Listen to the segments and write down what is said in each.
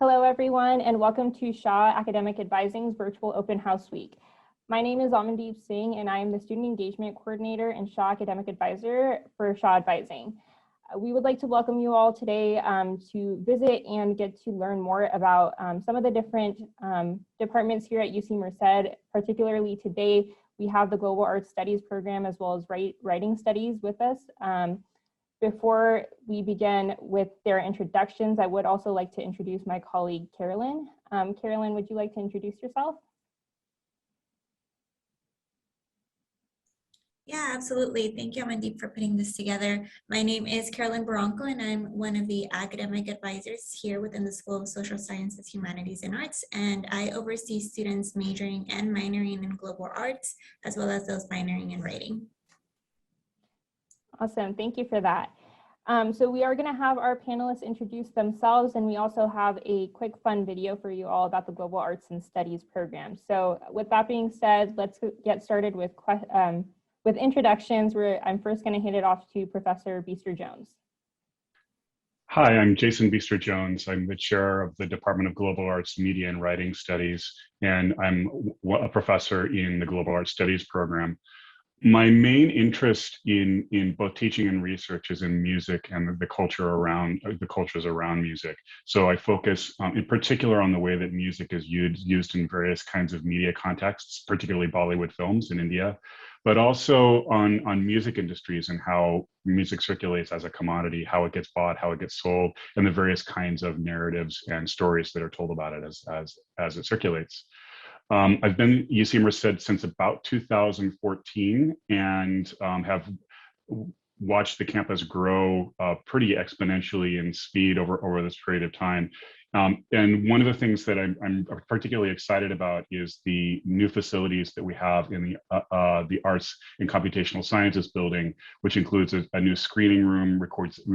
Hello, everyone, and welcome to SSHA Academic Advising's Virtual Open House Week. My name is Amandeep Singh, and I am the Student Engagement Coordinator and SSHA Academic Advisor for SSHA Advising. We would like to welcome you all today to visit and get to learn more about some of the different departments here at UC Merced. Particularly today, we have the Global Arts Studies program as well as Writing Studies with us. Before we begin with their introductions, I would also like to introduce my colleague, Carolyn. Carolyn, would you like to introduce yourself? Yeah, absolutely. Thank you, Amandeep, for putting this together. My name is Carolyn Barranco, and I'm one of the academic advisors here within the School of Social Sciences, Humanities, and Arts, and I oversee students majoring and minoring in global arts, as well as those minoring in writing. Awesome, thank you for that. So we are gonna have our panelists introduce themselves, and we also have a quick fun video for you all about the Global Arts and Studies program. So with that being said, let's get started with introductions, where I'm first gonna hand it off to Professor Beester-Jones. Hi, I'm Jason Beester-Jones. I'm the chair of the Department of Global Arts, Media, and Writing Studies, and I'm a professor in the Global Arts Studies program. My main interest in both teaching and research is in music and the cultures around music. So I focus in particular on the way that music is used in various kinds of media contexts, particularly Bollywood films in India, but also on music industries and how music circulates as a commodity, how it gets bought, how it gets sold, and the various kinds of narratives and stories that are told about it as it circulates. I've been at UC Merced since about 2014 and have watched the campus grow pretty exponentially in speed over this period of time. And one of the things that I'm particularly excited about is the new facilities that we have in the Arts and Computational Sciences building, which includes a new screening room,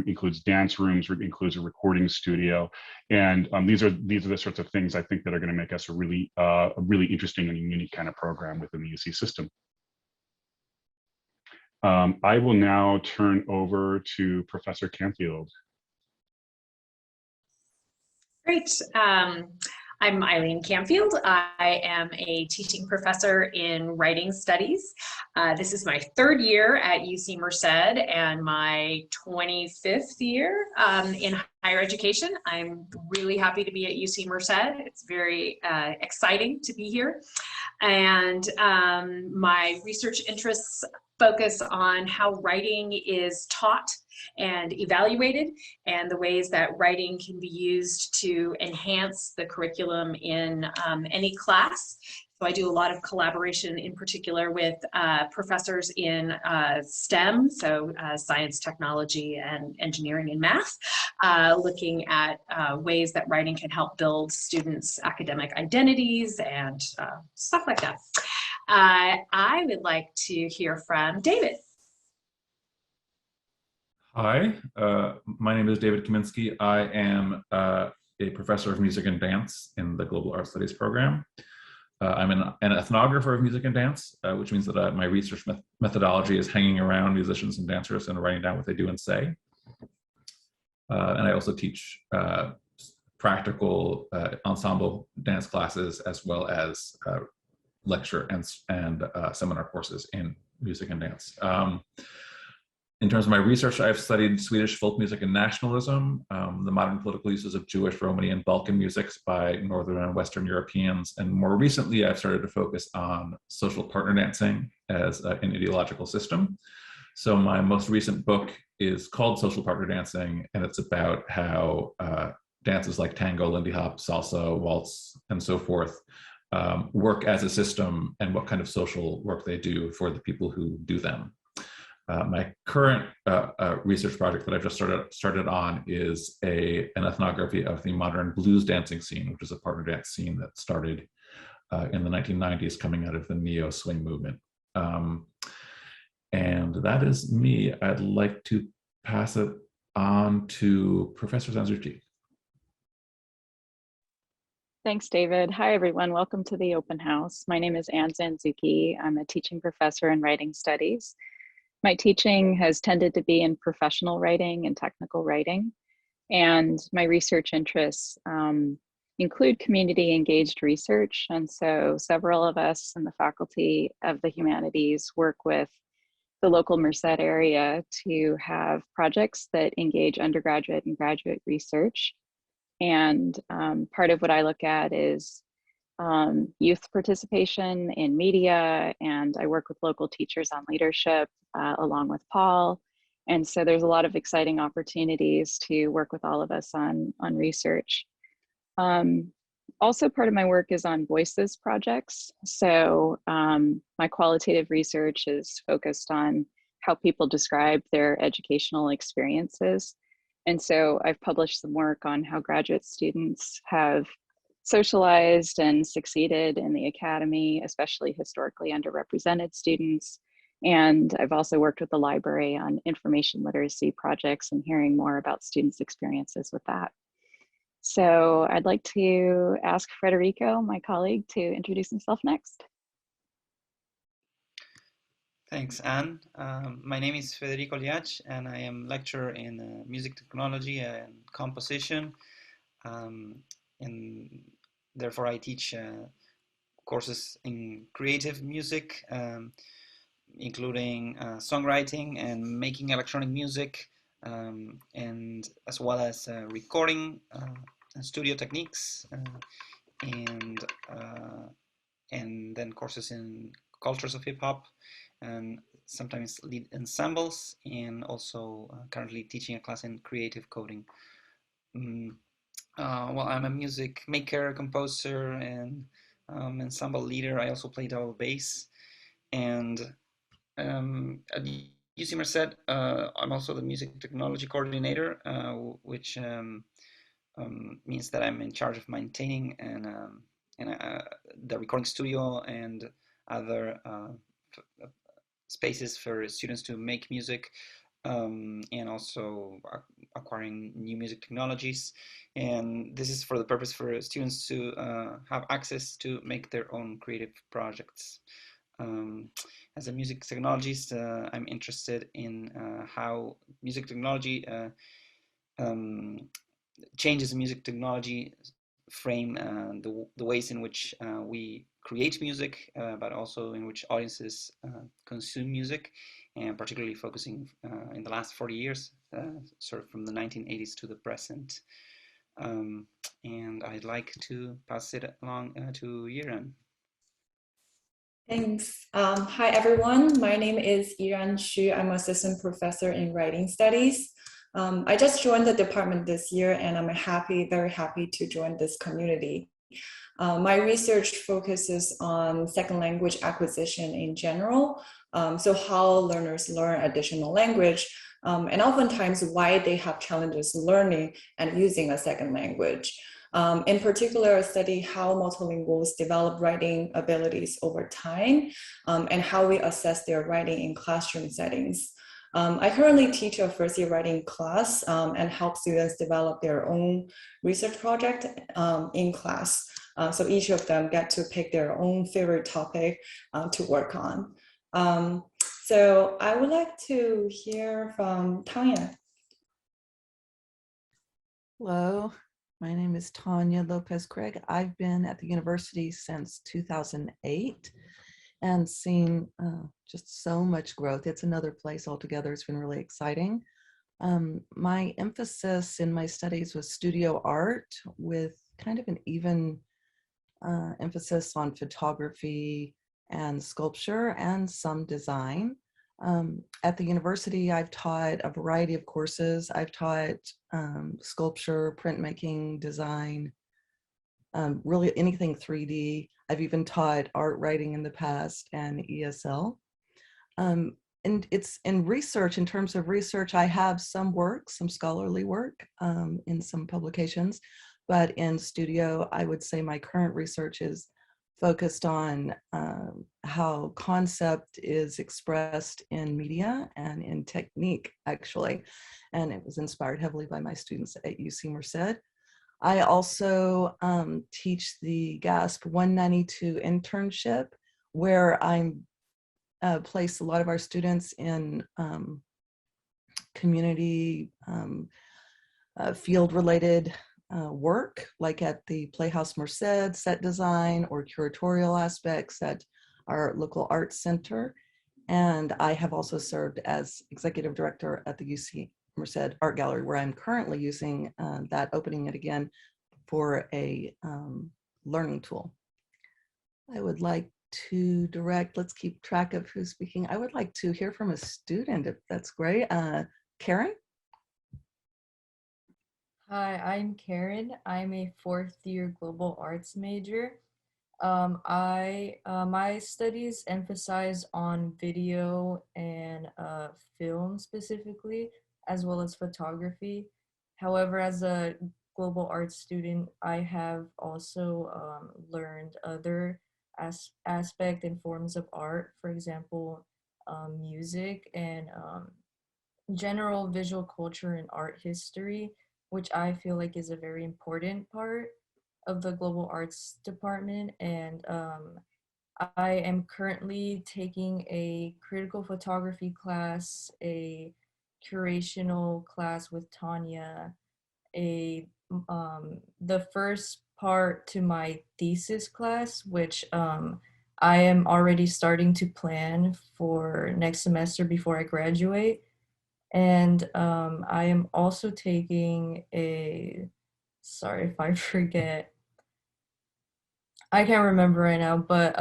includes dance rooms, includes a recording studio. And these are the sorts of things I think that are going to make us a really interesting and unique kind of program within the UC system. I will now turn over to Professor Canfield. Great. I'm Eileen Camfield. I am a teaching professor in writing studies. This is my third year at UC Merced and my 25th year in higher education. I'm really happy to be at UC Merced. It's very exciting to be here. And my research interests focus on how writing is taught and evaluated, and the ways that writing can be used to enhance the curriculum in any class. So I do a lot of collaboration, in particular with professors in STEM, so science, technology, and engineering and math, looking at ways that writing can help build students' academic identities and stuff like that. I would like to hear from David. Hi, my name is David Kaminski. I am a professor of music and dance in the Global Arts Studies program. I'm an ethnographer of music and dance, which means that my research methodology is hanging around musicians and dancers and writing down what they do and say. And I also teach practical ensemble dance classes, as well as lecture and seminar courses in music and dance. In terms of my research, I've studied Swedish folk music and nationalism, the modern political uses of Jewish, Romani, and Balkan musics by Northern and Western Europeans. And more recently, I've started to focus on social partner dancing as an ideological system. So my most recent book is called Social Partner Dancing, and it's about how dances like tango, Lindy Hop, salsa, waltz, and so forth work as a system, and what kind of social work they do for the people who do them. My current research project that I've just started on is an ethnography of the modern blues dancing scene, which is a partner dance scene that started in the 1990s, coming out of the neo-swing movement. And that is me. I'd like to pass it on to Professor Zanzucci. Thanks, David. Hi, everyone. Welcome to the open house. My name is Anne Zanzucchi. I'm a teaching professor in writing studies. My teaching has tended to be in professional writing and technical writing, and my research interests include community engaged research. And so several of us in the faculty of the humanities work with the local Merced area to have projects that engage undergraduate and graduate research. And part of what I look at is youth participation in media, and I work with local teachers on leadership along with Paul. And so there's a lot of exciting opportunities to work with all of us on research. Also, part of my work is on voices projects. So my qualitative research is focused on how people describe their educational experiences. And so I've published some work on how graduate students have socialized and succeeded in the academy, especially historically underrepresented students. And I've also worked with the library on information literacy projects and hearing more about students' experiences with that. So I'd like to ask Federico, my colleague, to introduce himself next. Thanks, Anne. My name is Federico Lopez, and I am lecturer in music technology and composition. And therefore, I teach courses in creative music, including songwriting and making electronic music, and as well as recording and studio techniques, and then courses in cultures of hip hop, and sometimes lead ensembles, and also currently teaching a class in creative coding. Well, I'm a music maker, composer, and ensemble leader. I also play double bass, and at UC Merced, I'm also the music technology coordinator, which means that I'm in charge of maintaining and the recording studio and other spaces for students to make music, and also acquiring new music technologies. And this is for the purpose for students to have access to make their own creative projects. As a music technologist, I'm interested in how music technology changes music technology frame, the ways in which we create music, but also in which audiences consume music, and particularly focusing in the last 40 years, sort of from the 1980s to the present. And I'd like to pass it along to Yiran. Thanks. Hi, everyone. My name is Yiran Xu. I'm assistant professor in writing studies. I just joined the department this year, and I'm very happy to join this community. My research focuses on second language acquisition in general, so how learners learn additional language, and oftentimes why they have challenges learning and using a second language. In particular, I study how multilinguals develop writing abilities over time, and how we assess their writing in classroom settings. I currently teach a first-year writing class and help students develop their own research project in class. So each of them get to pick their own favorite topic to work on. So I would like to hear from Tanya. Hello, my name is Tanya Lopez Craig. I've been at the university since 2008 and seen just so much growth. It's another place altogether. It's been really exciting. My emphasis in my studies was studio art with kind of an even emphasis on photography and sculpture and some design. At the university, I've taught a variety of courses. I've taught sculpture, printmaking, design, really anything 3D. I've even taught art writing in the past and ESL. And it's in research, in terms of research, I have some work, some scholarly work in some publications, but in studio, I would say my current research is focused on how concept is expressed in media and in technique, actually. And it was inspired heavily by my students at UC Merced. I also teach the GASP 192 internship, where I place a lot of our students in community field-related work, like at the Playhouse Merced, set design or curatorial aspects at our local arts center. And I have also served as executive director at the UC Merced Art Gallery, where I'm currently using that, opening it again for a learning tool. I would like to direct, let's keep track of who's speaking. I would like to hear from a student, if that's great. Karen? Hi, I'm Karen. I'm a fourth-year global arts major. My studies emphasize on video and film specifically, as well as photography. However, as a global arts student, I have also learned other aspect and forms of art, for example, music and general visual culture and art history, which I feel like is a very important part of the global arts department. And I am currently taking a critical photography class, a curational class with Tanya, the first part to my thesis class, which I am already starting to plan for next semester before I graduate. And I am also taking sorry if I forget, I can't remember right now, but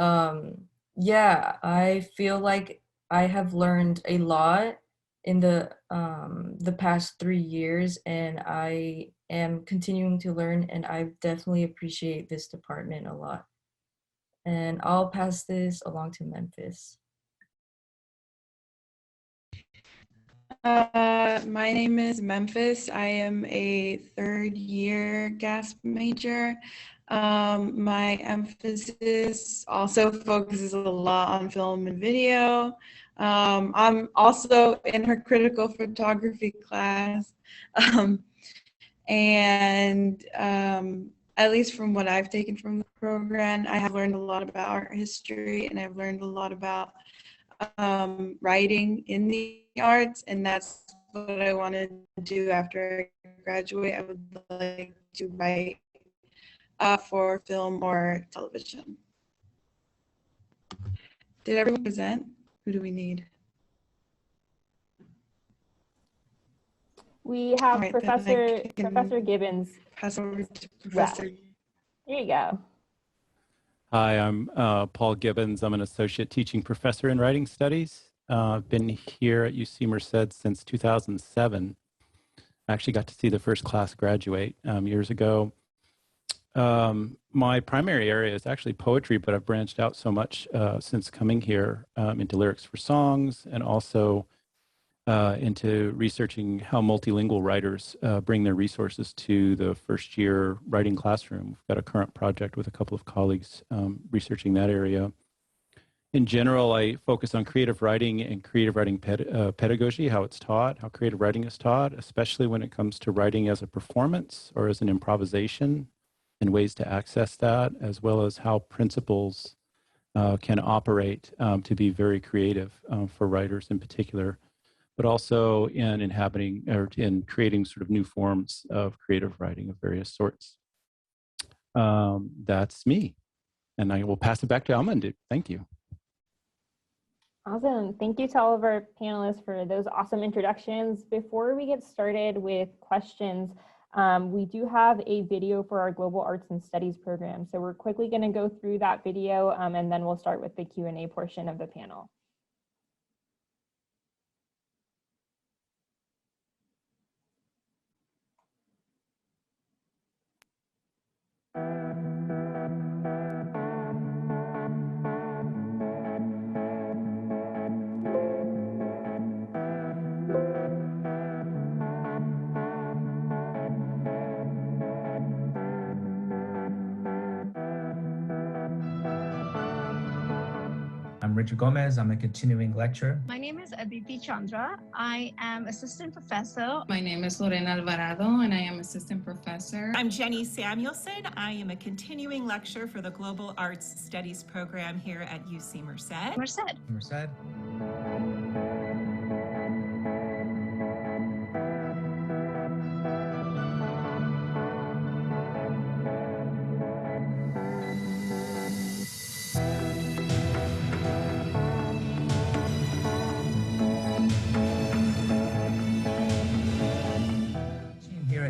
yeah, I feel like I have learned a lot in the past 3 years, and I am continuing to learn, and I definitely appreciate this department a lot. And I'll pass this along to Memphis. My name is Memphis. I am a third-year GASP major. My emphasis also focuses a lot on film and video. I'm also in her critical photography class. At least from what I've taken from the program, I have learned a lot about art history, and I've learned a lot about writing in the arts, and that's what I want to do after I graduate. I would like to write for film or television. Did everyone present? Who do we need? We have Right, Professor Gibbons. Pass over to Professor. Yeah. There you go. Hi, I'm Paul Gibbons. I'm an associate teaching professor in writing studies. I've been here at UC Merced since 2007. I actually got to see the first class graduate years ago. My primary area is actually poetry, but I've branched out so much since coming here into lyrics for songs, and also into researching how multilingual writers bring their resources to the first year writing classroom. We've got a current project with a couple of colleagues researching that area. In general, I focus on creative writing and creative writing pedagogy, how it's taught, how creative writing is taught, especially when it comes to writing as a performance or as an improvisation, and ways to access that, as well as how principles can operate to be very creative for writers in particular, but also in inhabiting or in creating sort of new forms of creative writing of various sorts. That's me. And I will pass it back to Amandeep. Thank you. Awesome. Thank you to all of our panelists for those awesome introductions. Before we get started with questions, we do have a video for our Global Arts and Studies program. So we're quickly going to go through that video, and then we'll start with the Q&A portion of the panel. I'm Richard Gomez. I'm a continuing lecturer. My name is Aditi Chandra. I am assistant professor. My name is Lorena Alvarado, and I am assistant professor. I'm Jenny Samuelson. I am a continuing lecturer for the Global Arts Studies program here at UC Merced. Merced.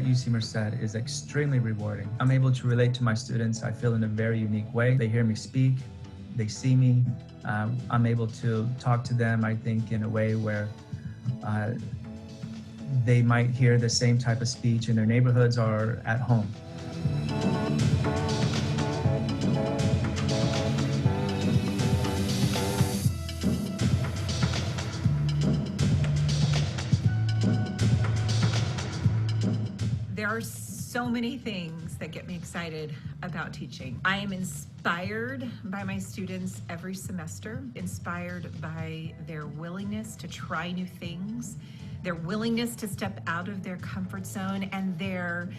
UC Merced is extremely rewarding. I'm able to relate to my students, I feel, in a very unique way. They hear me speak, they see me. I'm able to talk to them, I think, in a way where they might hear the same type of speech in their neighborhoods or at home. There are so many things that get me excited about teaching. I am inspired by my students every semester, inspired by their willingness to try new things, their willingness to step out of their comfort zone, and their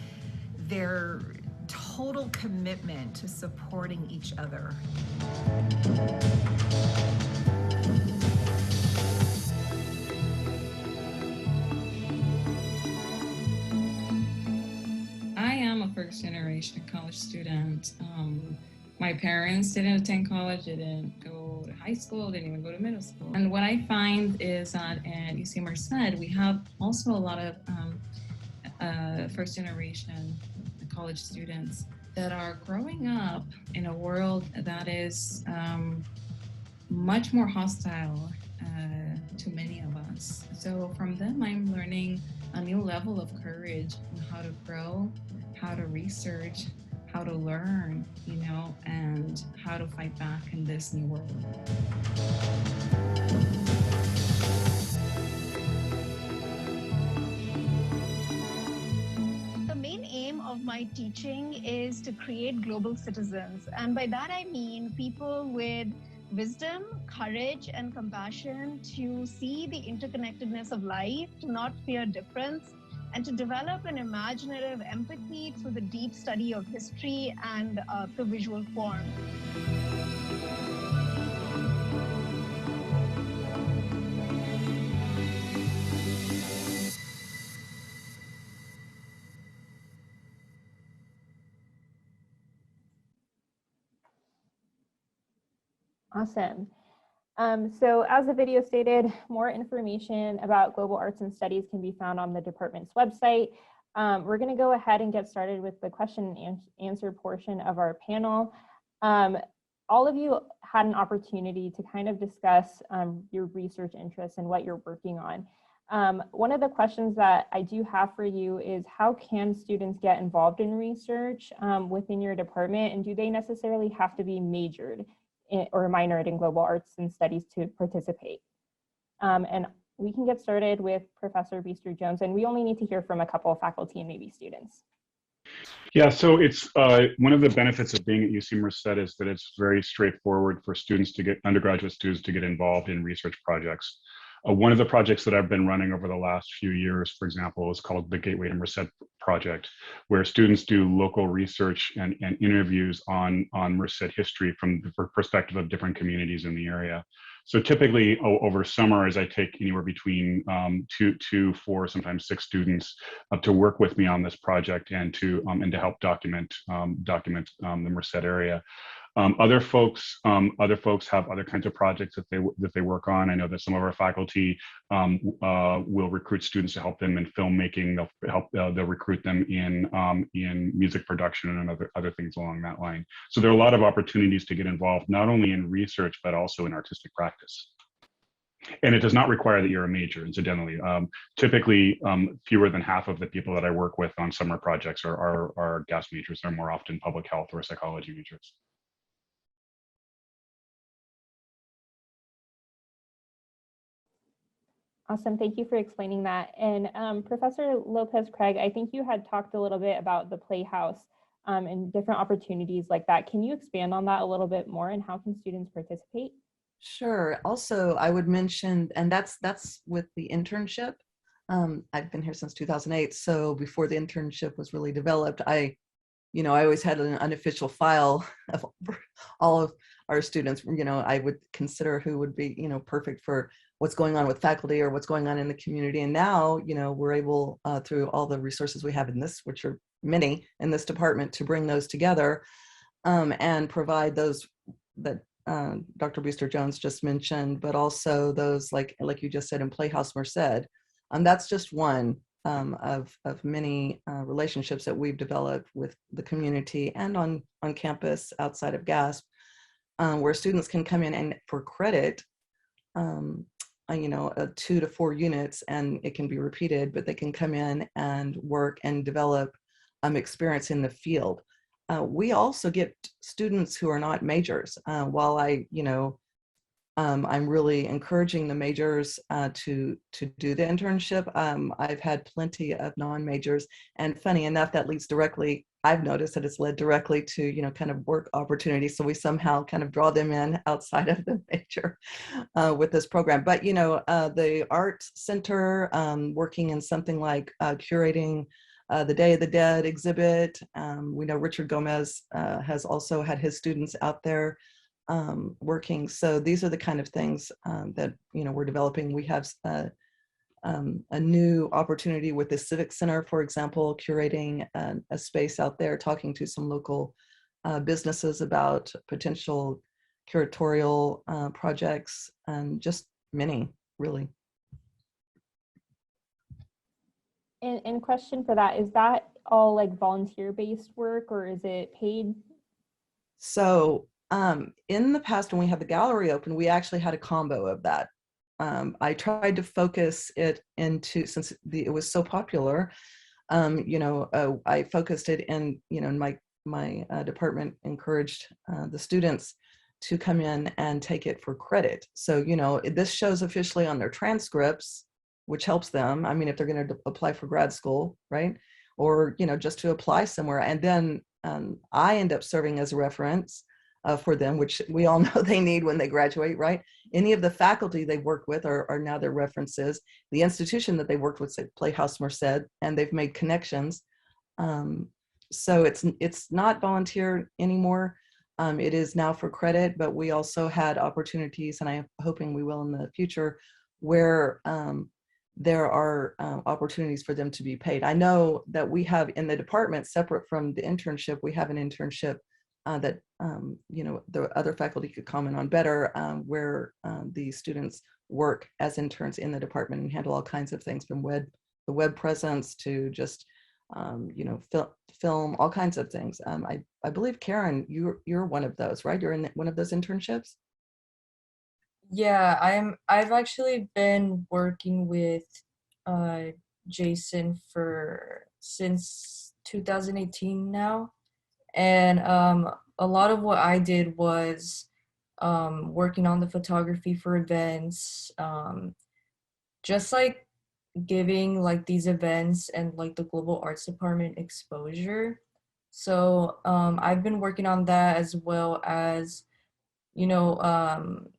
total commitment to supporting each other. I am a first generation college student. My parents didn't attend college, didn't go to high school, didn't even go to middle school. And what I find is that at UC Merced, we have also a lot of first generation college students that are growing up in a world that is much more hostile to many of us. So from them, I'm learning a new level of courage on how to grow, how to research, how to learn, you know, and how to fight back in this new world. The main aim of my teaching is to create global citizens. And by that I mean people with wisdom, courage, and compassion to see the interconnectedness of life, to not fear difference, and to develop an imaginative empathy through the deep study of history and the visual form. Awesome. So as the video stated, more information about global arts and studies can be found on the department's website. We're going to go ahead and get started with the question and answer portion of our panel. All of you had an opportunity to kind of discuss your research interests and what you're working on. One of the questions that I do have for you is, how can students get involved in research within your department, and do they necessarily have to be majored or minored in global arts and studies to participate? And we can get started with Professor Biester-Jones, and we only need to hear from a couple of faculty and maybe students. Yeah, so it's one of the benefits of being at UC Merced is that it's very straightforward for students to get, undergraduate students to get involved in research projects. One of the projects that I've been running over the last few years, for example, is called the Gateway to Merced project, where students do local research and interviews on Merced history from the perspective of different communities in the area. So typically over summers, I take anywhere between 2, 4, sometimes 6 students to work with me on this project and to help document the Merced area. Other folks have other kinds of projects that they work on. I know that some of our faculty will recruit students to help them in filmmaking. They'll recruit them in music production and other things along that line. So there are a lot of opportunities to get involved, not only in research but also in artistic practice. And it does not require that you're a major, incidentally. Typically, fewer than half of the people that I work with on summer projects are guest majors. They're more often public health or psychology majors. Awesome, thank you for explaining that. And Professor Lopez-Craig, I think you had talked a little bit about the Playhouse and different opportunities like that. Can you expand on that a little bit more, and how can students participate? Sure. Also, I would mention, and that's with the internship. I've been here since 2008, so before the internship was really developed, I always had an unofficial file of all of our students. I would consider who would be, perfect for what's going on with faculty or what's going on in the community. And now, we're able, through all the resources we have in this, which are many in this department, to bring those together and provide those that Dr. Biester-Jones just mentioned, but also those like you just said in Playhouse Merced. That's just one of many relationships that we've developed with the community and on campus outside of GASP, where students can come in and for credit, 2 to 4 units, and it can be repeated, but they can come in and work and develop experience in the field. We also get students who are not majors. While I'm really encouraging the majors to do the internship, I've had plenty of non-majors, and funny enough, that leads directly, I've noticed that it's led directly to, kind of work opportunities. So we somehow kind of draw them in outside of the major with this program. But, the Arts Center, working in something like curating the Day of the Dead exhibit. We know Richard Gomez has also had his students out there working. So these are the kind of things that, we're developing. We have a new opportunity with the Civic Center, for example, curating a space out there, talking to some local businesses about potential curatorial projects, and just many, really. And question for that, is that all like volunteer-based work, or is it paid? So in the past, when we had the gallery open, we actually had a combo of that. I tried to focus it into, since it was so popular, I focused it in, my department encouraged the students to come in and take it for credit. So, this shows officially on their transcripts, which helps them. I mean, if they're going to apply for grad school, right? Or, just to apply somewhere. And then I end up serving as a reference for them, which we all know they need when they graduate, right? Any of the faculty they work with are now their references. The institution that they worked with, say Playhouse Merced, and they've made connections. So it's not volunteer anymore. It is now for credit, but we also had opportunities, and I'm hoping we will in the future, where there are opportunities for them to be paid. I know that we have in the department, separate from the internship, we have an internship that the other faculty could comment on better, where the students work as interns in the department and handle all kinds of things, from the web presence to just film, all kinds of things. I believe, Karen, you're one of those, right? You're in one of those internships? Yeah, I've actually been working with Jason since 2018 now. And a lot of what I did was working on the photography for events, just like giving like these events and like the global arts department exposure. So I've been working on that, as well as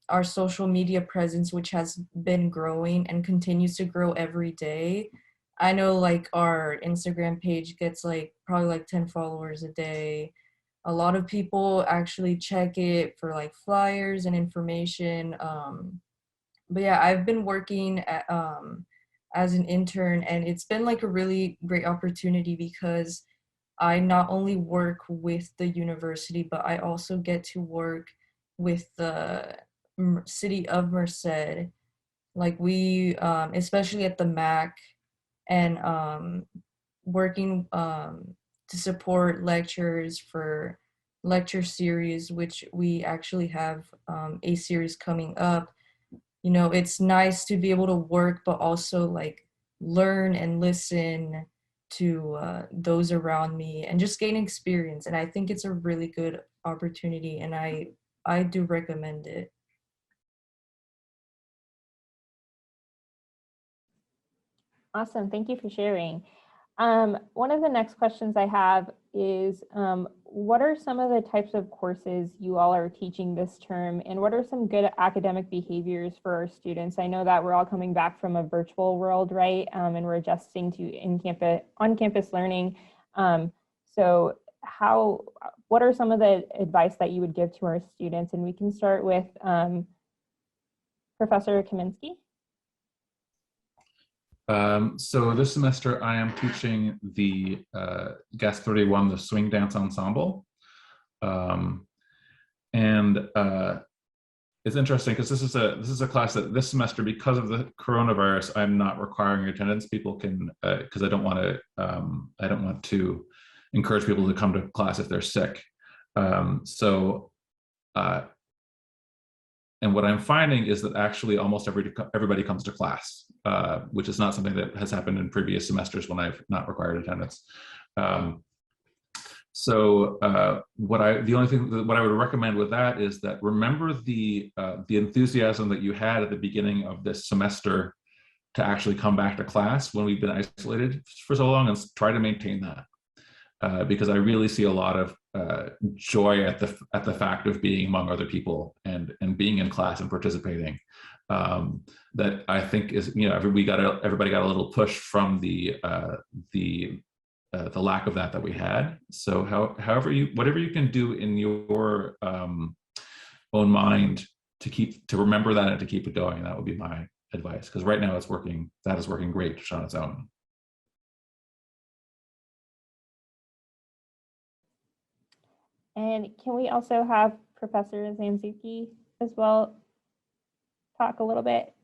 our social media presence, which has been growing and continues to grow every day. I know like our Instagram page gets like probably like 10 followers a day. A lot of people actually check it for like flyers and information. But yeah, I've been working as an intern, and it's been like a really great opportunity because I not only work with the university, but I also get to work with the city of Merced. Like we, especially at the MAC, and working to support lectures for lecture series, which we actually have a series coming up. It's nice to be able to work, but also like learn and listen to those around me and just gain experience. And I think it's a really good opportunity, and I do recommend it. Awesome, thank you for sharing. One of the next questions I have is, what are some of the types of courses you all are teaching this term, and what are some good academic behaviors for our students? I know that we're all coming back from a virtual world, right? And we're adjusting to on-campus learning. So what are some of the advice that you would give to our students? And we can start with Professor Kaminski. So this semester I am teaching the GAS 31, the Swing Dance Ensemble. And it's interesting because this is a class that this semester, because of the coronavirus, I'm not requiring attendance. People can, because I don't want to encourage people to come to class if they're sick. And what I'm finding is that actually almost everybody comes to class, which is not something that has happened in previous semesters when I've not required attendance. What I would recommend with that is that remember the enthusiasm that you had at the beginning of this semester to actually come back to class when we've been isolated for so long, and try to maintain that. Because I really see a lot of joy at the fact of being among other people and being in class and participating. That I think is, everybody got a little push from the lack of that we had. So whatever you can do in your own mind to remember that and to keep it going, that would be my advice. Because right now that is working great just on its own. And can we also have Professor Zanzuki as well talk a little bit?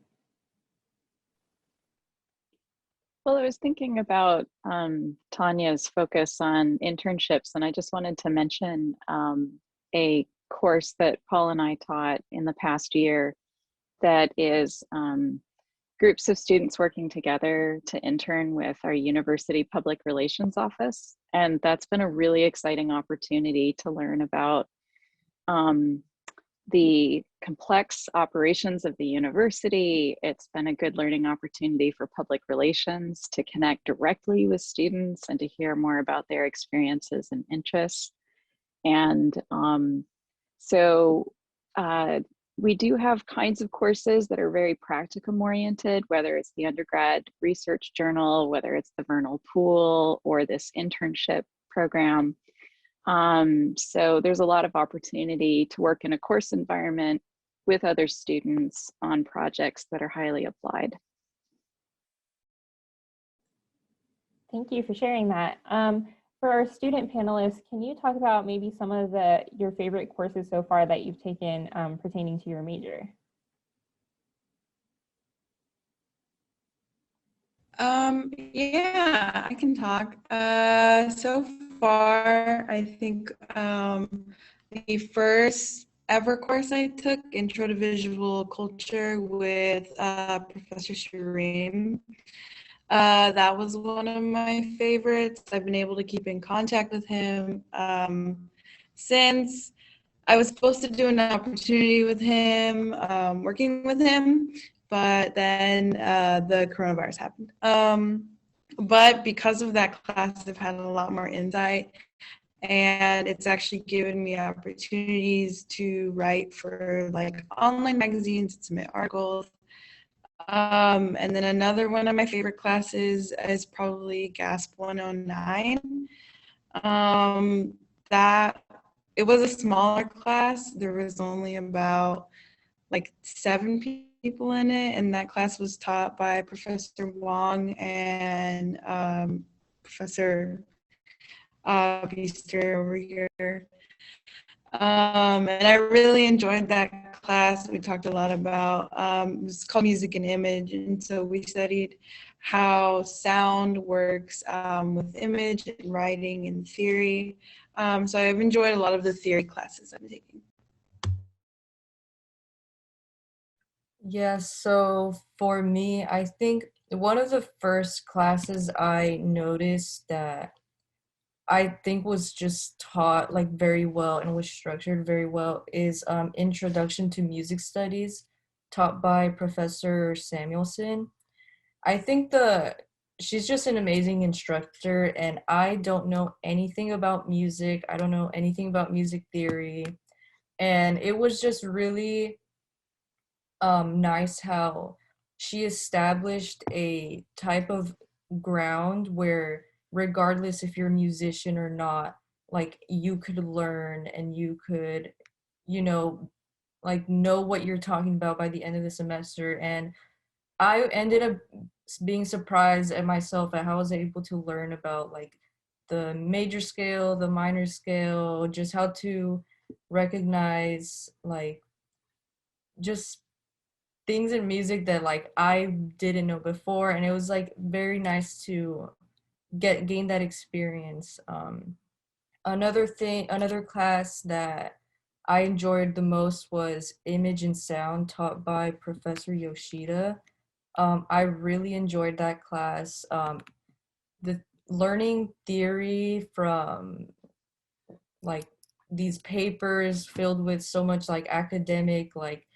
Well, I was thinking about Tanya's focus on internships, and I just wanted to mention a course that Paul and I taught in the past year that is groups of students working together to intern with our university public relations office. And that's been a really exciting opportunity to learn about the complex operations of the university. It's been a good learning opportunity for public relations to connect directly with students and to hear more about their experiences and interests. And we do have kinds of courses that are very practicum oriented, whether it's the undergrad research journal, whether it's the vernal pool, or this internship program. So there's a lot of opportunity to work in a course environment with other students on projects that are highly applied. Thank you for sharing that. For our student panelists, can you talk about maybe some of your favorite courses so far that you've taken pertaining to your major? Yeah, I can talk. So far, I think the first ever course I took, Intro to Visual Culture with Professor Shireen. That was one of my favorites. I've been able to keep in contact with him since. I was supposed to do an opportunity with him, working with him, but then the coronavirus happened. But because of that class, I've had a lot more insight, and it's actually given me opportunities to write for like online magazines and submit articles. And then another one of my favorite classes is probably GASP 109. That it was a smaller class. There was only about like 7 people in it, and that class was taught by Professor Wong and Professor Beaster over here. And I really enjoyed that class. We talked a lot about, it was called Music and Image. And so we studied how sound works with image and writing and theory. So I've enjoyed a lot of the theory classes I'm taking. Yeah, so for me, I think one of the first classes I noticed that I think was just taught like very well and was structured very well is Introduction to Music Studies, taught by Professor Samuelson. I think she's just an amazing instructor, and I don't know anything about music. I don't know anything about music theory. And it was just really nice how she established a type of ground where regardless if you're a musician or not, like you could learn and you could, like know what you're talking about by the end of the semester. And I ended up being surprised at myself at how I was able to learn about like the major scale, the minor scale, just how to recognize like just things in music that like I didn't know before, and it was like very nice to gain that experience. Another class that I enjoyed the most was Image and Sound, taught by Professor Yoshida. I really enjoyed that class. The learning theory from like these papers filled with so much like academic like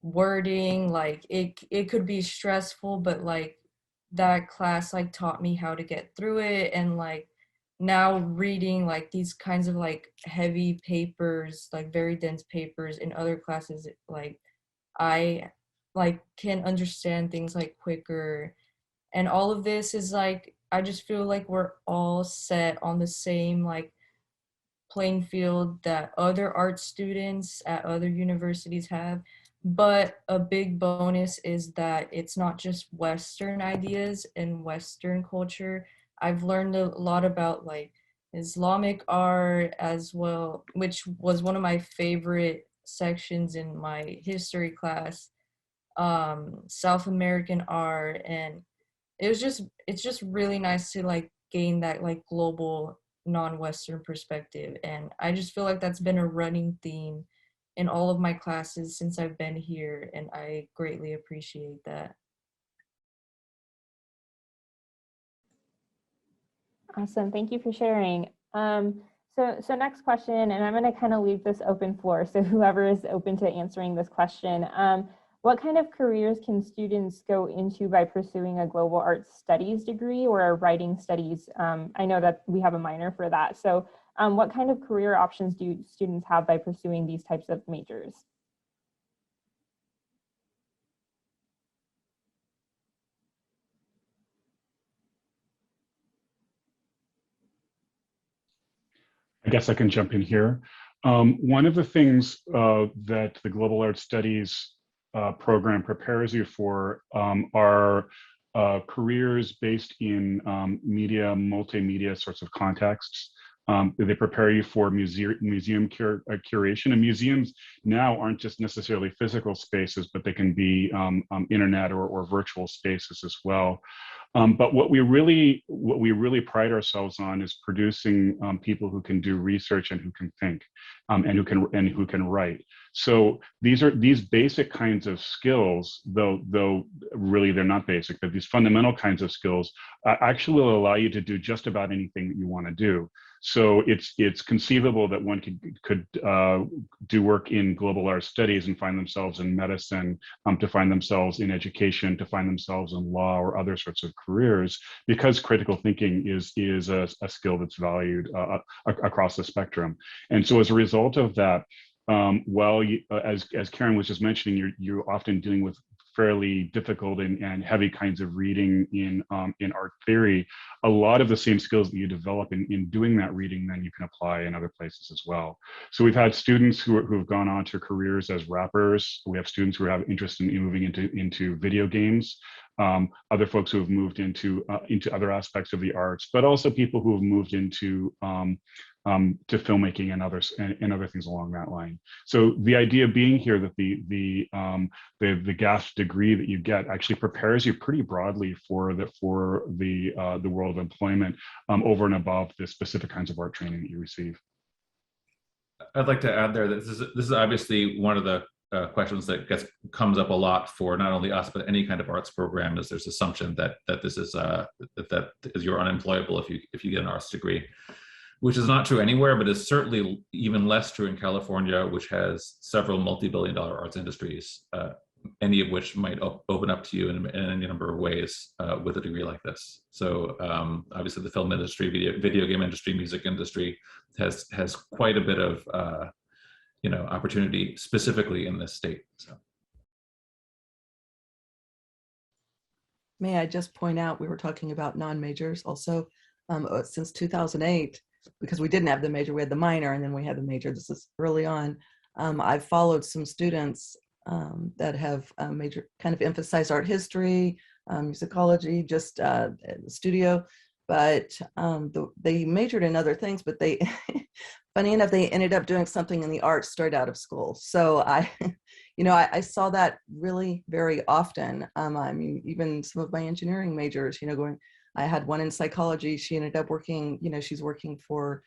wording, like it could be stressful, but like that class like taught me how to get through it. And like now reading like these kinds of like heavy papers, like very dense papers in other classes, like I like can understand things like quicker. And all of this is like, I just feel like we're all set on the same like playing field that other art students at other universities have. But a big bonus is that it's not just Western ideas and Western culture. I've learned a lot about like Islamic art as well, which was one of my favorite sections in my history class, South American art. And it's just really nice to like gain that like global non-Western perspective. And I just feel like that's been a running theme in all of my classes since I've been here, and I greatly appreciate that. Awesome, thank you for sharing. So next question, and I'm going to kind of leave this open floor, so whoever is open to answering this question. What kind of careers can students go into by pursuing a global arts studies degree or a writing studies? I know that we have a minor for that. So what kind of career options do students have by pursuing these types of majors? I guess I can jump in here. One of the things that the Global Arts Studies program prepares you for are careers based in media, multimedia sorts of contexts. They prepare you for museum curation, and museums now aren't just necessarily physical spaces, but they can be internet or virtual spaces as well. But what we really pride ourselves on is producing people who can do research and who can think, and who can write. So these basic kinds of skills, though really they're not basic, but these fundamental kinds of skills actually will allow you to do just about anything that you want to do. So it's conceivable that one could do work in global arts studies and find themselves in medicine, to find themselves in education, to find themselves in law or other sorts of careers, because critical thinking is a skill that's valued across the spectrum. And so as a result of that, as Karen was just mentioning, you're often dealing with fairly difficult and heavy kinds of reading in art theory. A lot of the same skills that you develop in doing that reading, then you can apply in other places as well. So we've had students who have gone on to careers as rappers. We have students who have interest in moving into video games. Other folks who have moved into other aspects of the arts, but also people who have moved into to filmmaking and other things along that line. So the idea being here that the GAF degree that you get actually prepares you pretty broadly for the world of employment, over and above the specific kinds of art training that you receive. I'd like to add there that this is obviously one of the questions that comes up a lot for not only us but any kind of arts program. Is there's assumption that this is that you're unemployable if you get an arts degree, which is not true anywhere, but is certainly even less true in California, which has several multi-billion-dollar arts industries, any of which might open up to you in any number of ways with a degree like this. So obviously the film industry, video game industry, music industry has quite a bit of opportunity specifically in this state. So. May I just point out, we were talking about non-majors also since 2008, because we didn't have the major, we had the minor, and then we had the major. This is early on. I've followed some students that have major kind of emphasized art history, musicology, just studio, but they majored in other things, but they, funny enough, they ended up doing something in the arts straight out of school. So you know, I saw that really very often. I mean, even some of my engineering majors, you know, I had one in psychology. She ended up working, you know, she's working for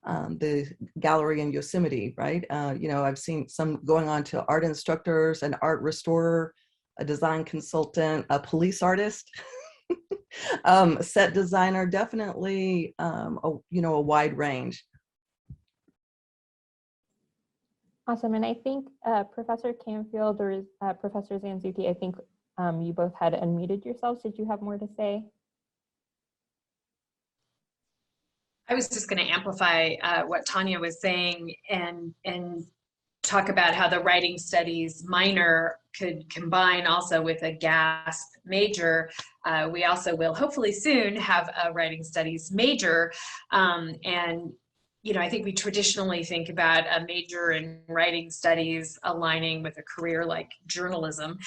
the gallery in Yosemite, right? You know, I've seen some going on to art instructors, an art restorer, a design consultant, a police artist, set designer, definitely, you know, a wide range. Awesome. And I think Professor Canfield or Professor Zanzuti, I think you both had unmuted yourselves. Did you have more to say? I was just going to amplify what Tanya was saying and talk about how the writing studies minor could combine also with a GASP major. We also will hopefully soon have a writing studies major. And you know, I think we traditionally think about a major in writing studies aligning with a career like journalism,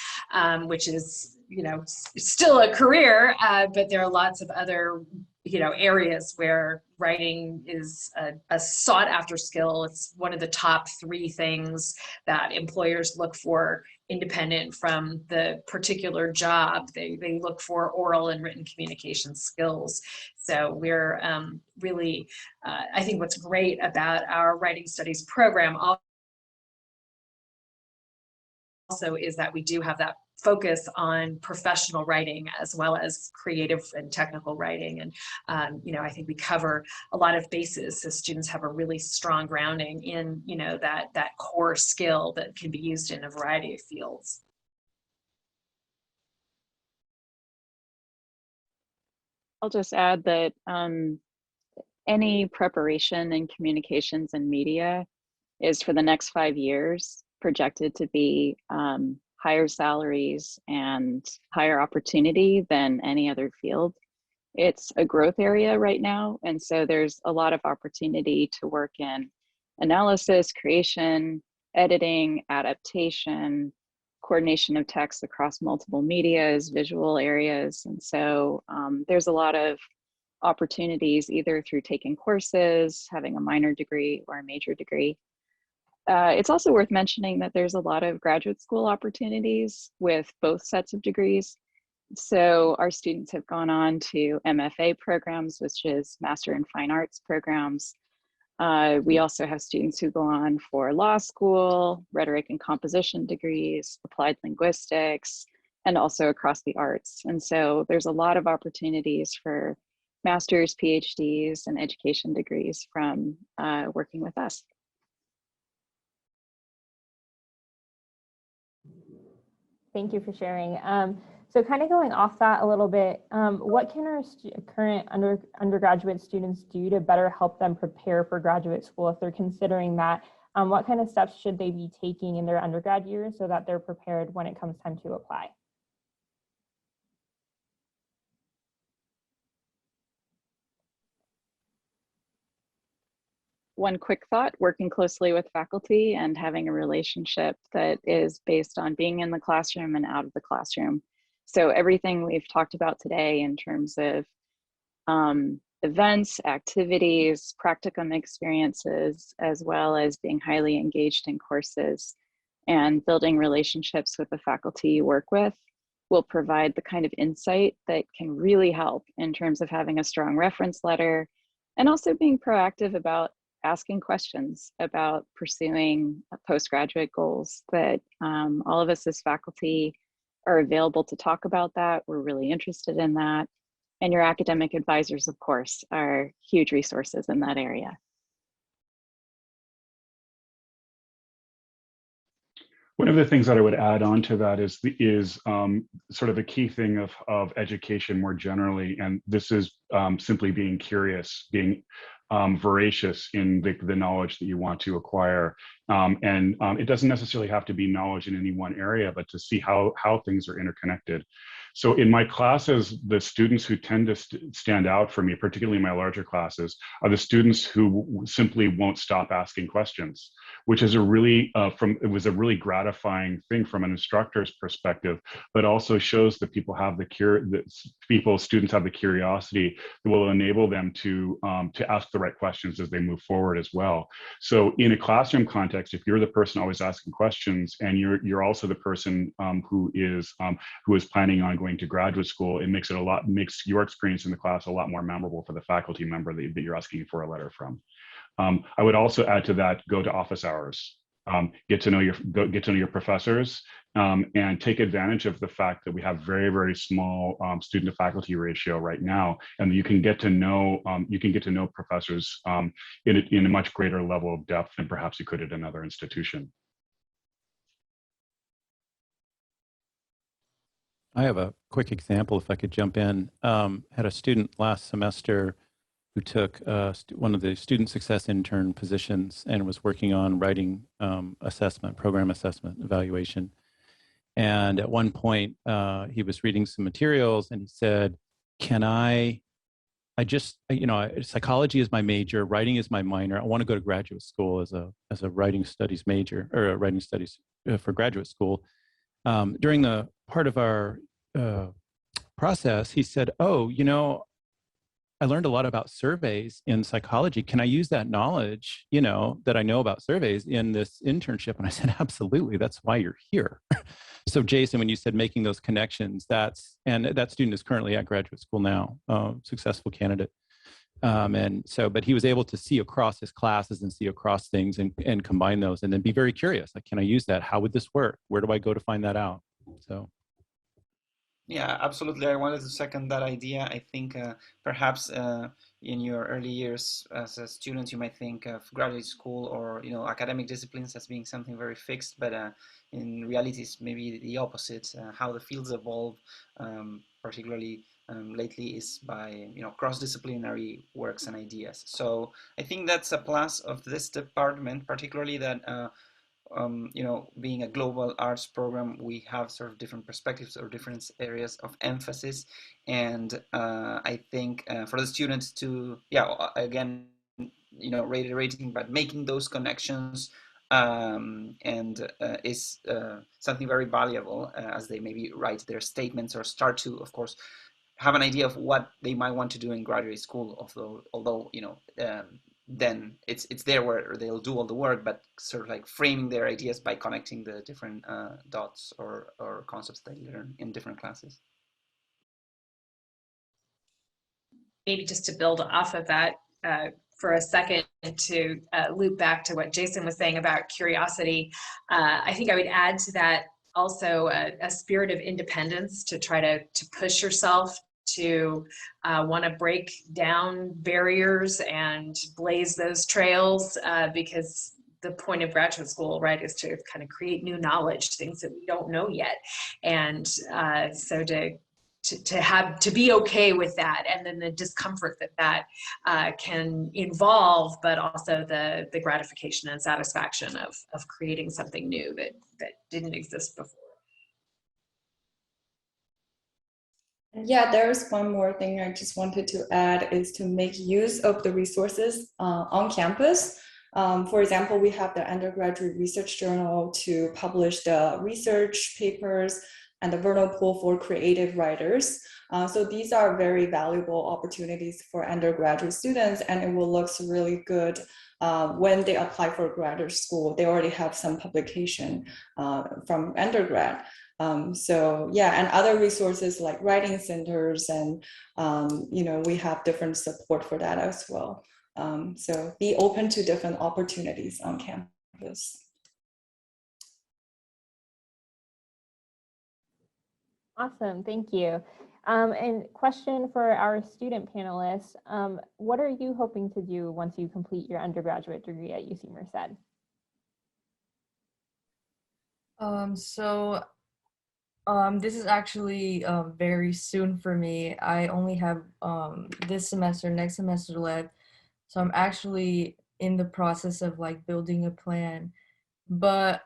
which is, you know, still a career, but there are lots of other, you know, areas where writing is a sought after skill. It's one of the top 3 things that employers look for, independent from the particular job. They look for oral and written communication skills. So we're really, I think what's great about our writing studies program also is that we do have that focus on professional writing as well as creative and technical writing. And, you know, I think we cover a lot of bases so students have a really strong grounding in, you know, that core skill that can be used in a variety of fields. I'll just add that any preparation in communications and media is for the next 5 years projected to be higher salaries and higher opportunity than any other field. It's a growth area right now, and so there's a lot of opportunity to work in analysis, creation, editing, adaptation, coordination of text across multiple medias, visual areas. And so there's a lot of opportunities either through taking courses, having a minor degree or a major degree. It's also worth mentioning that there's a lot of graduate school opportunities with both sets of degrees. So our students have gone on to MFA programs, which is Master in Fine Arts programs. We also have students who go on for law school, rhetoric and composition degrees, applied linguistics, and also across the arts. And so there's a lot of opportunities for master's, PhDs, and education degrees from working with us. Thank you for sharing. So kind of going off that a little bit, what can our current undergraduate students do to better help them prepare for graduate school if they're considering that? What kind of steps should they be taking in their undergrad years so that they're prepared when it comes time to apply? One quick thought, working closely with faculty and having a relationship that is based on being in the classroom and out of the classroom. So everything we've talked about today in terms of events, activities, practicum experiences, as well as being highly engaged in courses and building relationships with the faculty you work with will provide the kind of insight that can really help in terms of having a strong reference letter and also being proactive about asking questions about pursuing postgraduate goals. That all of us as faculty are available to talk about that. We're really interested in that. And your academic advisors, of course, are huge resources in that area. One of the things that I would add on to that is sort of the key thing of education more generally, and this is simply being curious, being voracious in the knowledge that you want to acquire. It doesn't necessarily have to be knowledge in any one area, but to see how things are interconnected. So in my classes, the students who tend to stand out for me, particularly in my larger classes, are the students who simply won't stop asking questions, which is a really, it was a really gratifying thing from an instructor's perspective, but also shows that people have students have the curiosity that will enable them to ask the right questions as they move forward as well. So in a classroom context, if you're the person always asking questions and you're also the person who is planning on going to graduate school, it makes your experience in the class a lot more memorable for the faculty member that you're asking for a letter from. I would also add to that, go to office hours. Get to know your professors, and take advantage of the fact that we have very, very small student to faculty ratio right now, and you can get to know professors in a much greater level of depth than perhaps you could at another institution. I have a quick example, if I could jump in. Had a student last semester who took one of the student success intern positions and was working on writing assessment, program assessment, evaluation. And at one point, he was reading some materials and he said, psychology is my major, writing is my minor. I want to go to graduate school as a writing studies major, or writing studies for graduate school. During the part of our process, he said, I learned a lot about surveys in psychology. Can I use that knowledge, that I know about surveys in this internship? And I said, absolutely. That's why you're here. So Jason, when you said making those connections, that student is currently at graduate school now, successful candidate. But he was able to see across his classes and see across things and combine those and then be very curious. Like, can I use that? How would this work? Where do I go to find that out? So. Yeah, absolutely. I wanted to second that idea. I think perhaps in your early years as a student, you might think of graduate school or academic disciplines as being something very fixed, but in reality, it's maybe the opposite. How the fields evolve, particularly lately, is by cross-disciplinary works and ideas. So I think that's a plus of this department, particularly that. Being a global arts program, we have sort of different perspectives or different areas of emphasis. And I think for the students to, again, reiterating, but making those connections is something very valuable as they maybe write their statements or start to, of course, have an idea of what they might want to do in graduate school, although then it's there where they'll do all the work, but sort of like framing their ideas by connecting the different dots or concepts they learn in different classes. Maybe just to build off of that for a second, to loop back to what Jason was saying about curiosity, I think I would add to that also a spirit of independence, to try to push yourself, to want to break down barriers and blaze those trails, because the point of graduate school, right, is to kind of create new knowledge, things that we don't know yet. And so to be okay with that, and then the discomfort that can involve, but also the gratification and satisfaction of creating something new that didn't exist before. Yeah, there's one more thing I just wanted to add, is to make use of the resources on campus. For example, we have the undergraduate research journal to publish the research papers and the vernal pool for creative writers. So these are very valuable opportunities for undergraduate students, and it will look really good when they apply for graduate school. They already have some publication from undergrad. And other resources like writing centers, and we have different support for that as well. So be open to different opportunities on campus. Awesome, thank you. And question for our student panelists, what are you hoping to do once you complete your undergraduate degree at UC Merced? This is actually very soon for me. I only have this semester, next semester left. So I'm actually in the process of like building a plan. But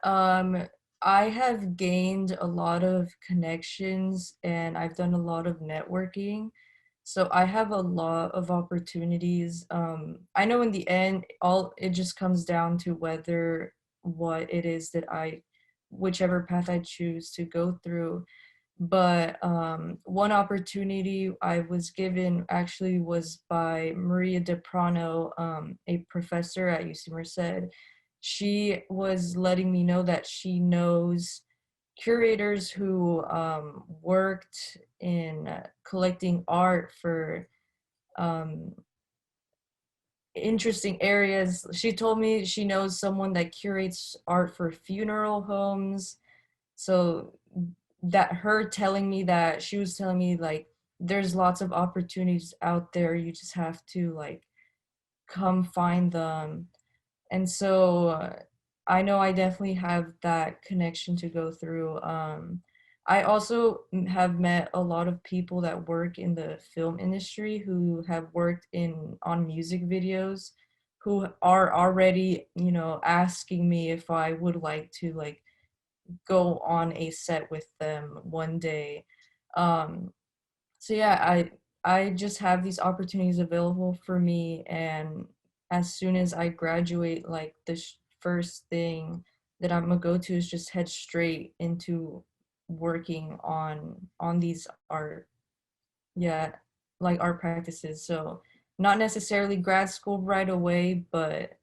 I have gained a lot of connections and I've done a lot of networking. So I have a lot of opportunities. I know in the end, all it just comes down to whether what it is that whichever path I choose to go through. But one opportunity I was given actually was by Maria DePrano, a professor at UC Merced. She was letting me know that she knows curators who worked in collecting art for um, interesting areas. She told me she knows someone that curates art for funeral homes. So that her telling me that, she was telling me like there's lots of opportunities out there, you just have to like come find them. And so I know I definitely have that connection to go through. I also have met a lot of people that work in the film industry who have worked on music videos, who are already, you know, asking me if I would like to like go on a set with them one day. Um, so yeah, I just have these opportunities available for me, and as soon as I graduate, like the first thing that I'm gonna go to is just head straight into working on these art, yeah, like art practices. So not necessarily grad school right away, but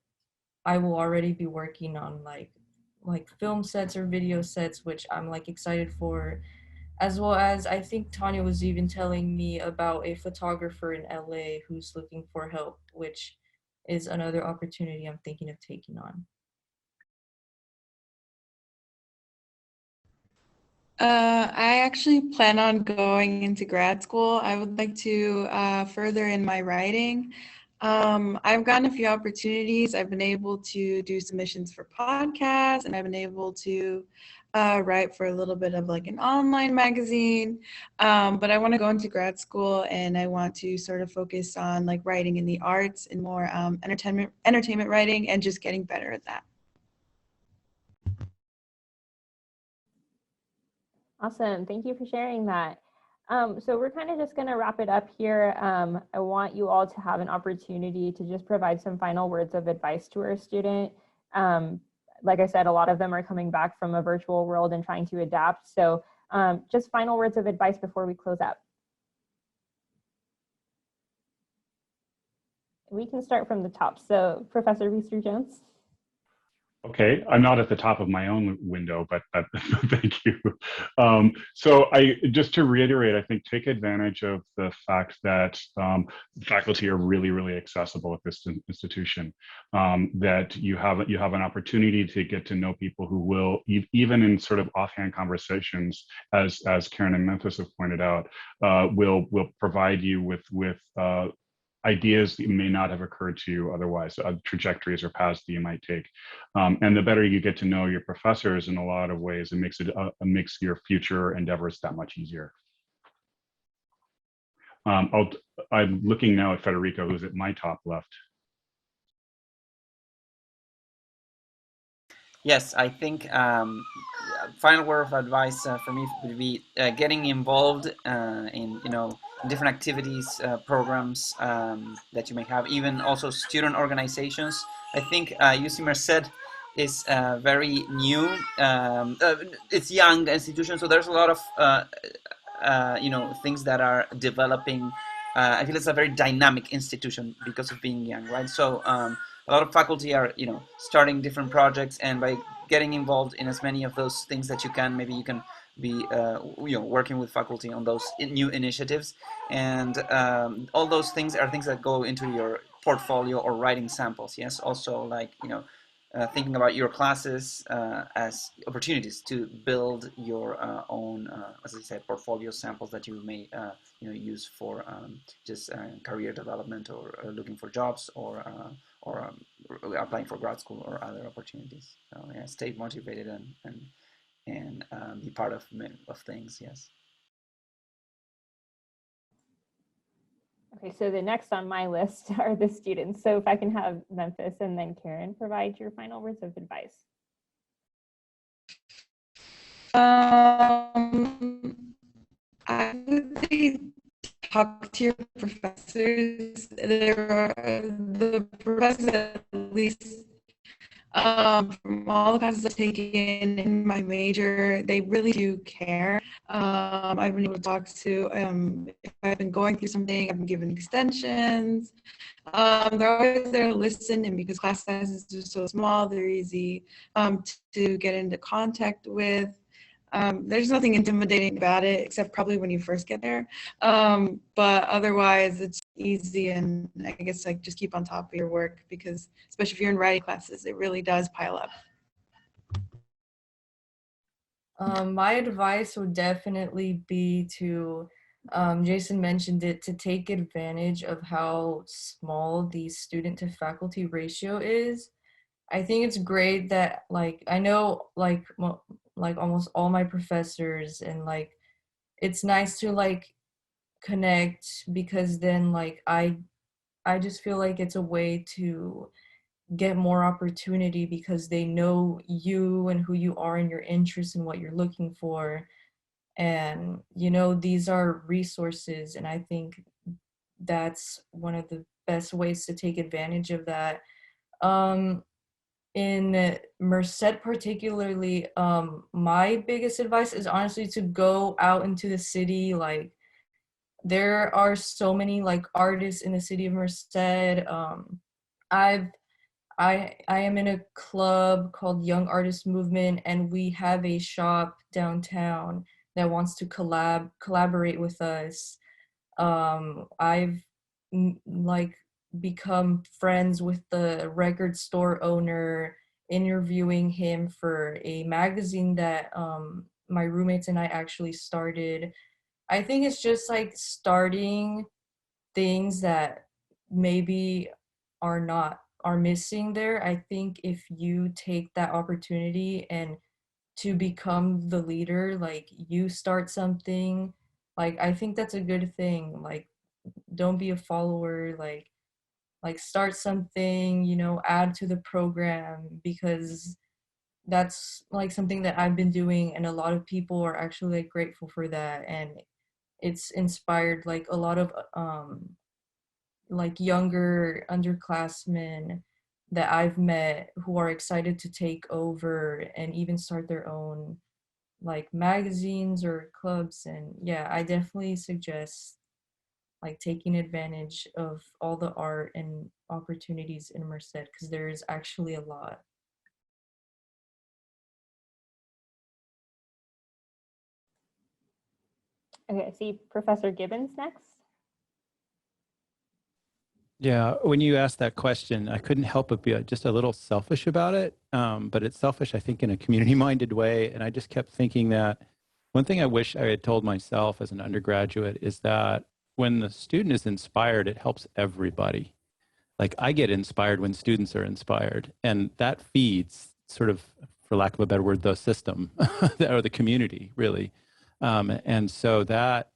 I will already be working on like film sets or video sets, which I'm like excited for, as well as I think Tanya was even telling me about a photographer in LA who's looking for help, which is another opportunity I'm thinking of taking on. I actually plan on going into grad school. I would like to further in my writing. I've gotten a few opportunities. I've been able to do submissions for podcasts, and I've been able to write for a little bit of like an online magazine. But I want to go into grad school, and I want to sort of focus on like writing in the arts and more entertainment writing, and just getting better at that. Awesome. Thank you for sharing that. So we're kind of just going to wrap it up here. I want you all to have an opportunity to just provide some final words of advice to our student. Like I said, a lot of them are coming back from a virtual world and trying to adapt. So just final words of advice before we close out. We can start from the top. So Professor Reister-Jones. Okay, I'm not at the top of my own window, but thank you. So just to reiterate, I think take advantage of the fact that faculty are really, really accessible at this institution. That you have an opportunity to get to know people who will, even in sort of offhand conversations, as Karen and Memphis have pointed out, will provide you with ideas that may not have occurred to you otherwise, trajectories or paths that you might take. And the better you get to know your professors in a lot of ways, it makes your future endeavors that much easier. I'm looking now at Federico, who's at my top left. Yes, I think final word of advice for me would be getting involved in different activities, programs that you may have, even also student organizations. I think UC Merced is very new. It's a young institution, so there's a lot of things that are developing. I feel it's a very dynamic institution because of being young, right? So a lot of faculty are, starting different projects, and by getting involved in as many of those things that you can, maybe you can be, working with faculty on those new initiatives, and all those things are things that go into your portfolio or writing samples. Yes, also like thinking about your classes as opportunities to build your own, as I said, portfolio samples that you may use for just career development, or looking for jobs, or applying for grad school or other opportunities. So yeah, stay motivated and be part of things. Yes. Okay, so the next on my list are the students. So if I can have Memphis and then Karen provide your final words of advice. I would say talk to your professors. The professors, at least from all the classes I've taken in my major, they really do care. I've been able to talk to, if I've been going through something, I've been given extensions. They're always there to listen, and because class sizes are so small, they're easy to get into contact with. There's nothing intimidating about it, except probably when you first get there. But otherwise, it's easy, and I guess like just keep on top of your work, because especially if you're in writing classes, it really does pile up. My advice would definitely be to, Jason mentioned it, to take advantage of how small the student to faculty ratio is. I think it's great that, like, I know like almost all my professors, and like it's nice to like connect, because then like I just feel like it's a way to get more opportunity, because they know you and who you are and your interests and what you're looking for. And you know, these are resources, and I think that's one of the best ways to take advantage of that. In Merced particularly, my biggest advice is honestly to go out into the city. Like, there are so many like artists in the city of Merced. I am in a club called Young Artist Movement, and we have a shop downtown that wants to collaborate with us. I've like become friends with the record store owner, interviewing him for a magazine that my roommates and I actually started. I think it's just like starting things that maybe are missing there. I think if you take that opportunity and to become the leader, like you start something, like I think that's a good thing. Like, don't be a follower, like start something, you know, add to the program, because that's like something that I've been doing, and a lot of people are actually like grateful for that, and it's inspired like a lot of like younger underclassmen that I've met who are excited to take over and even start their own like magazines or clubs. And yeah, I definitely suggest like taking advantage of all the art and opportunities in Merced, because there is actually a lot. Okay, I see Professor Gibbons next. Yeah, when you asked that question, I couldn't help but be just a little selfish about it. But it's selfish, I think, in a community-minded way. And I just kept thinking that one thing I wish I had told myself as an undergraduate is that when the student is inspired, it helps everybody. Like, I get inspired when students are inspired, and that feeds sort of, for lack of a better word, the system or the community, really. And so that,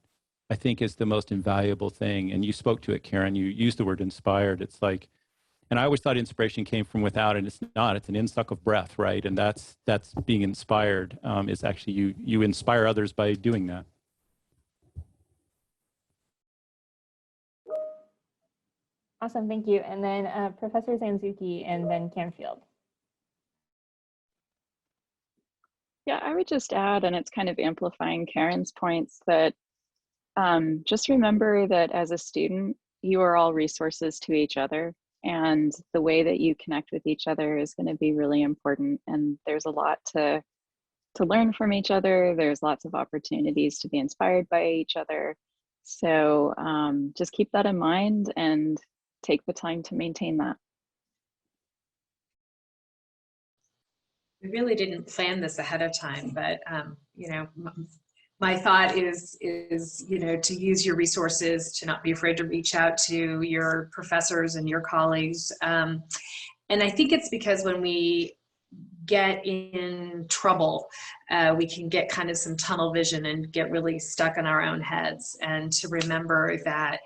I think, is the most invaluable thing. And you spoke to it, Karen. You used the word inspired. It's like, and I always thought inspiration came from without, and it's not. It's an insuck of breath, right? And that's being inspired. Is actually you inspire others by doing that. Awesome, thank you. And then Professor Zanzuki, and then Canfield. Yeah, I would just add, and it's kind of amplifying Karen's points, that just remember that as a student, you are all resources to each other, and the way that you connect with each other is going to be really important. And there's a lot to learn from each other. There's lots of opportunities to be inspired by each other. So just keep that in mind and take the time to maintain that. We really didn't plan this ahead of time, but you know, my thought is you know, to use your resources, to not be afraid to reach out to your professors and your colleagues. And I think it's because when we get in trouble. We can get kind of some tunnel vision and get really stuck in our own heads, and to remember that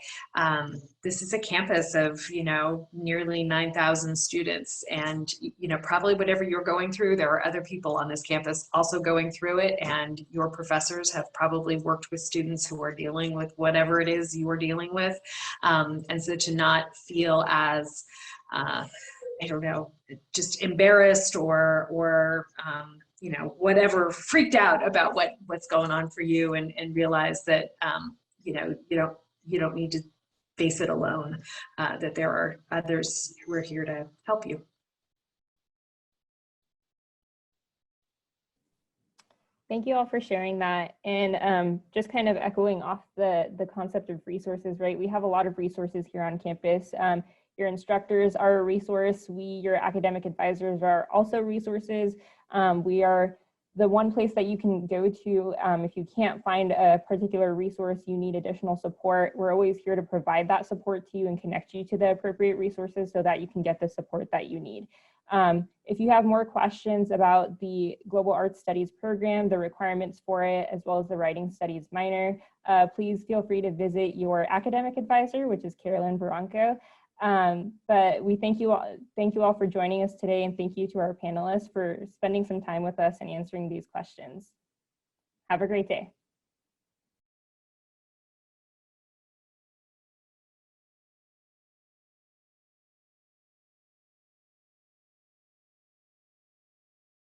this is a campus of, you know, nearly 9,000 students, and, you know, probably whatever you're going through, there are other people on this campus also going through it, and your professors have probably worked with students who are dealing with whatever it is you are dealing with. And so to not feel as, I don't know, just embarrassed or you know, whatever, freaked out about what's going on for you, and realize that, you know, you don't need to face it alone, that there are others who are here to help you. Thank you all for sharing that. And just kind of echoing off the concept of resources, right? We have a lot of resources here on campus. Your instructors are a resource. We, your academic advisors, are also resources. We are the one place that you can go to if you can't find a particular resource, you need additional support. We're always here to provide that support to you and connect you to the appropriate resources so that you can get the support that you need. If you have more questions about the Global Arts Studies program, the requirements for it, as well as the Writing Studies minor, please feel free to visit your academic advisor, which is Carolyn Barranco. But we thank you all for joining us today, and thank you to our panelists for spending some time with us and answering these questions. Have a great day.